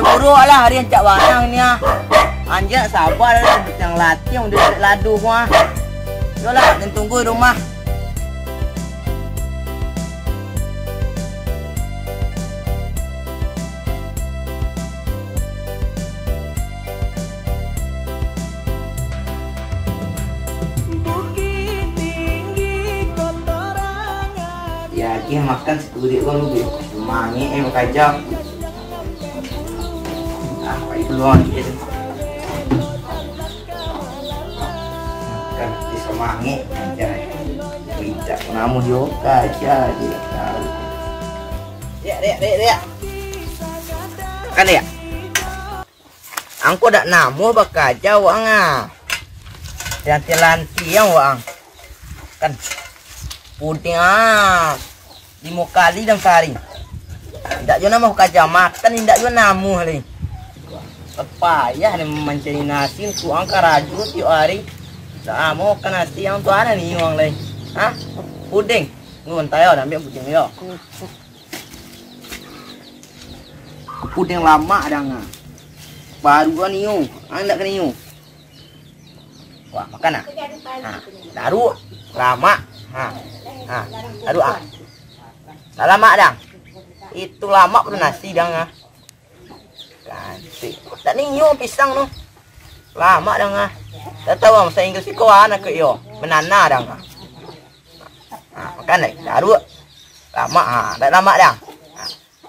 buruk lah hari yang cak barang ni ah. Anjak sabar lah yang latih yang udah ladu semua. Yolah, dan tunggu di rumah. Ya, dia makan sekurit kan lebih semangat kajak. Ah, baik peluang dia tu. Makan di semangat aja. Tidak namu yoga aja dia tahu. Dek. Makan dia. Angko dak namu bakaja wang ah. Lanti yang wang. Kan puding ah 5 kali dalam sehari. Tidak juga nama kaca makan, tidak juga namu hari. Payah nih mencari nasi, ku angkat rajut tiap hari. Tak mau makan nasi yang tu ada nih uang lain. Hah? Puding, ngun tayo, ambil puding yo. Puding lama dah ngah. Baru kan niu, anda kan niu. Wah makan ah. Daru lama. Aduh ah. Dah lama dah. Itu lama pun nasi dah ngah. Ganti. Tak niu pisang tu. Lama dah ngah. Tak tahu bahasa Inggris kau anak ke yo. Menana dah ngah. Makan dah. Daru. Lama dah lama dah.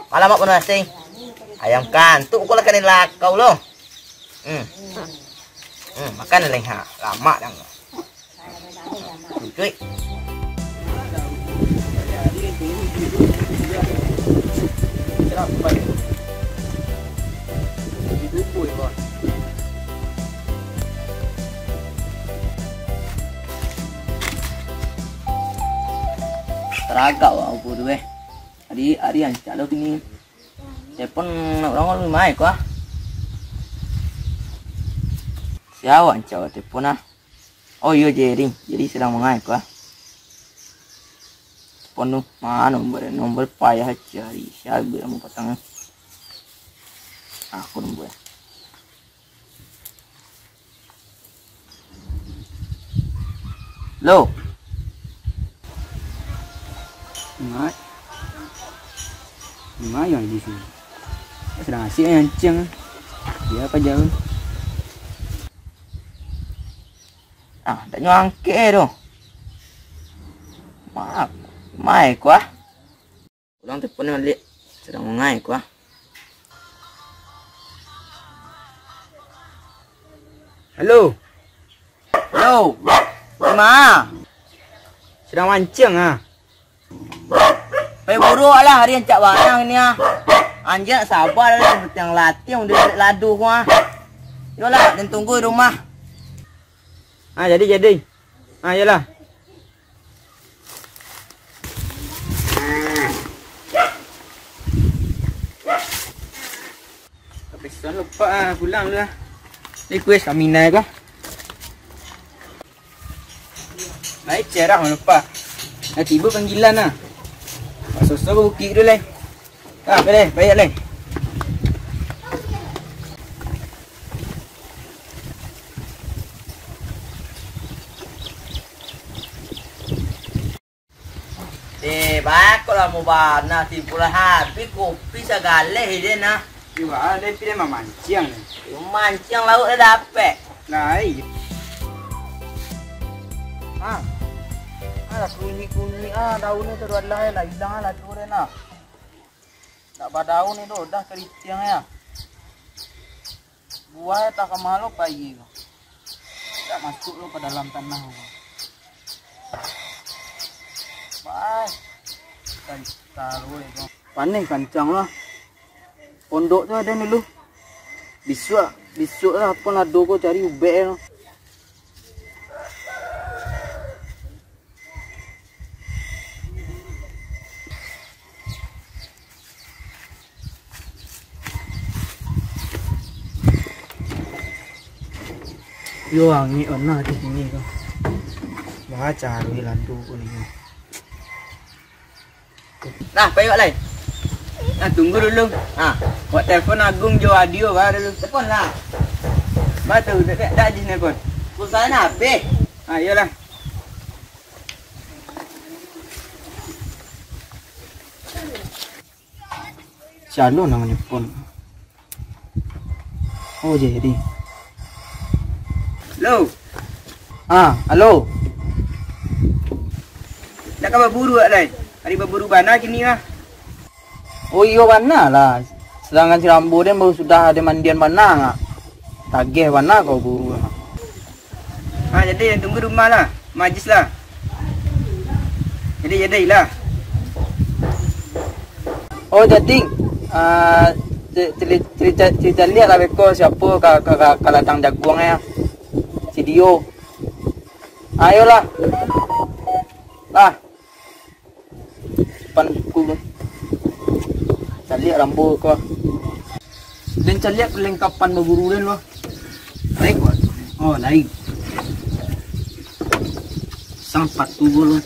Malam pun nasi. Ayam kantuk kau lakukan lakau lo. Makan dah leh. Lama dah ngah. Cuy. Teragak aku tu hari yang cak lo kini. Telepon orang lebih mai kuah. Siapa cak telepon ah? Oh iya jadi sedang mengai kuah. Penuh mana nombor payah cari siapa yang mau patang aku nombor lo Mai yang di sini sedang asyik ngancing dia apa jauh tak nyangke tu maaf mai kuah. Orang telepon balik sedang mengai kuah. Halo. Mana? Sedang mancing ah. Buruk lah hari yang cak barang ni ah. Anjak sabar lah yang latih yang udah ladu kuah. Yolah, dan tunggu di rumah. Jadi. Yalah. Pesan lupa pulang lah. Request Aminah kah? Naik cerah lupa. Dah tiba panggilan lah. Sosok bukit dulu leh. Baik leh. Bakal lah mau bana tipulah habis kopi segala hidden nah. Juga ada pilih memancing nih. Mancing laut dah dapat. Nah iya. Ada kuning daunnya tu adalah hilang lah tu rena. Tak pada daun itu dah keriting ya. Buah tak kemalu pagi. Tak masuk lo ke dalam tanah. Baik. Taruh itu. Panen kancang lah. Pondok tu ada ni lu. Besok lah apa nak do ko cari ubek lo. Yo angin ona di sini ko. Baca cari landu ko ni. Nah, payok lain. Tunggu dulu. Buat telepon Agung Jo Adio dulu. Telepon lah. Batu dah di sini pun. Pulsa nak habis. Iyalah. Sialo namanya pun. Oh jadi. Halo. Halo. Nak kau berburu tak hari berburu bana kini lah. Oh iya mana lah. Sedangkan si Rambo dia baru sudah ada mandian mana ngak. Tagih mana kau buru. Jadi yang tunggu rumah lah. Majlis lah. Jadi lah. Oh jadi cerita lihat lah beko siapa kalau tang jaguang ya. Si Dio. Ayolah. Lah. Panku. Cari Rambo ko. Dan cari perlengkapan berburu dan loh. Naik kok. Oh, naik. Sampat tu loh.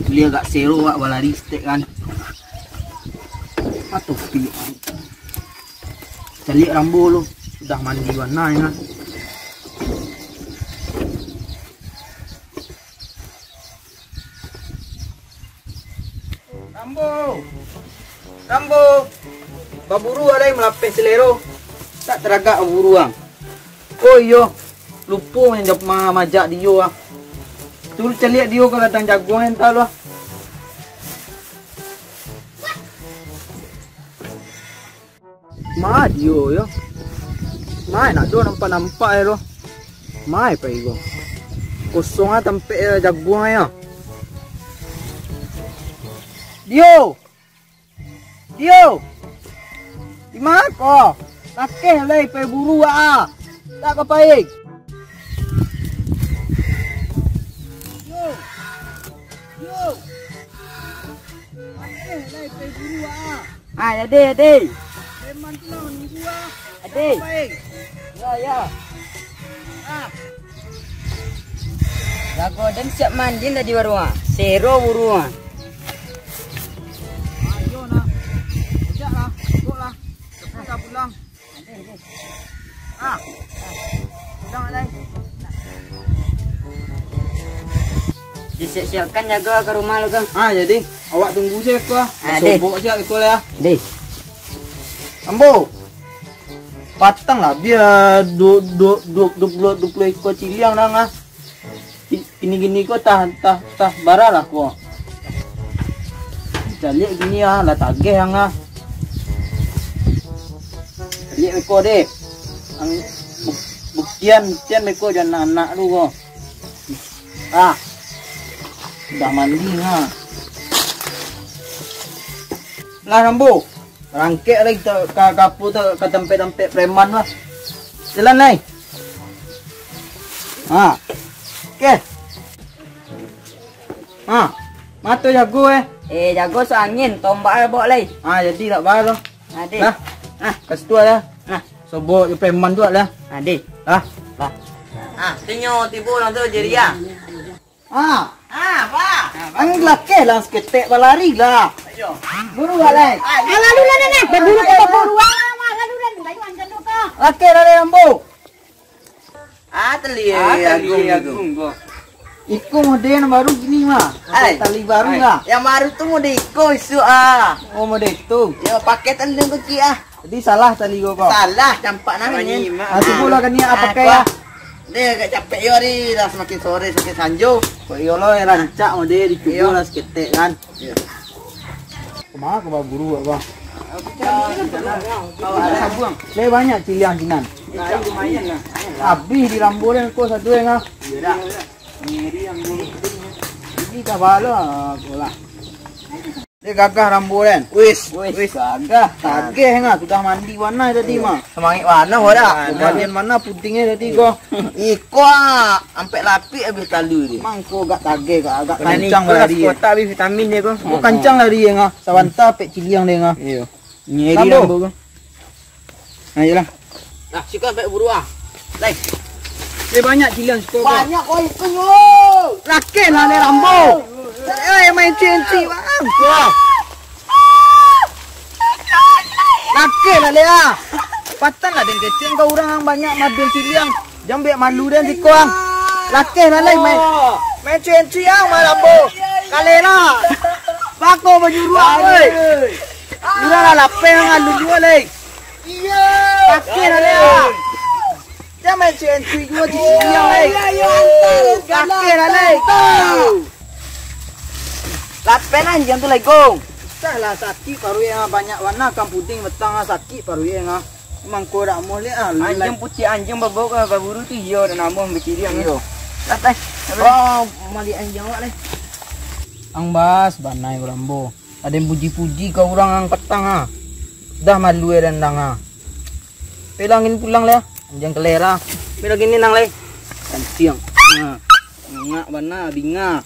Beli agak sero wak balari stek kan. Atau pilih. Cari Rambo loh. Sudah mandi warna ya. Rambo, baburu ada yang melapis selero, tak teragak baburu ang. Oh iyo, lupa yang majak dia. Tu celiak dia kalau datang jaguan entah lah. Ma dia yo, mai nak do nampak ya lo, mai pa igo. Kosong ah tempat jaguan ya. Dio, di mana kau? Takeh lagi pergi buru tak kau baik. Dio, takeh lagi pergi buru Jadi. Memang tu lah ni gua. Ade. Ya. Jago dan siap mandi dah di warung. Sero burung. Pulang. Pulang alai. Disiap-siapkan jaga ke rumah lu kan. Jadi awak tunggu saya ko. Sobok siap ikut ya. Deh. Ambo. Patang lah biar 20 ekor ciliang dah. Gini ko tah bara lah ko. Cari gini lah tagih hang lihat meko deh, buktian meko jangan anak lu kok. Sudah mandi Lah Rambo, rangkek lagi ke kapu ke tempat preman lah. Jalan naik. Oke. Matu jago Jago seangin, tombak bawa lagi. Jadi tak bahas loh. Ade. Kasih tu lah. Sobok je preman tu lah. Ade. Lah. Tinyo tibo lang tu jadi ya. Pak. Ang laki lang seketek balari lah. Buru lah. Lalu nenek, berburu ke buru lalu dan layu anjan ka. Laki lah Rambo. Agung kok. Iko model baru gini mah. Tali baru lah. Yang baru tu mau diiko isu Oh model itu. Ya paketan dia kecil Jadi salah tali gua kok. Salah campak nangin. Pula kan ni apa kaya? Dia agak capek yo hari dah semakin sore semakin sanjo. Kok iyo lo yang rancak model dicuba lah seketek kan. Kemana ke buru apa? Sabuang. Le banyak ciliang sinan. Lumayan lah. Habis di rambulan kau satu yang Iya dah. Ngiri yang dulu. Ini dah bala pula. Dia gagah rambulan. Wis Gagah. Tagih sudah mandi warna tadi mah. semangit warna ora. Bagian mana pudingnya tadi kau? Iko sampai lapi habis kalu dia. Mang kau agak tagih agak Kancang kancang lari. kota habis vitamin dia kok. Kau kancang lari yang sawanta pek ciliang dia ngah. Iya. Ngiri Rambo. Rambo kok. Ayolah. Nah, suka sampai buru Lai. Dia banyak ciliang suka kau. Banyak kau itu yo. Laki lah ni Rambo. Main cincin bang. Laki lah le ah. Patan lah den kecing kau orang yang banyak mobil ciliang. Jangan biar malu dan si kuang. Laki lah le main cuci yang malam bo. Kalera. Pako baju ruang oi. Ura lah lapeng ngalu dua le. Iya. Laki lah le ah. Jangan main cuci gua di ciliang le. Laki lah le. Lapen anjing tu legong. Lah sakit paru yang banyak warna kan putih betang sakit paru yang memang kau tak mau lihat Anjing putih anjing babau ke baburu tu hio dan nama berkiri yang hio. Latai. Oh, mali anjing awak le. ang bas banai rambo ada yang puji-puji kau orang ang petang ah dah malu dan dang ah pelangin pulang le anjing kelera pelangin ni nang le kan siang ngak bana binga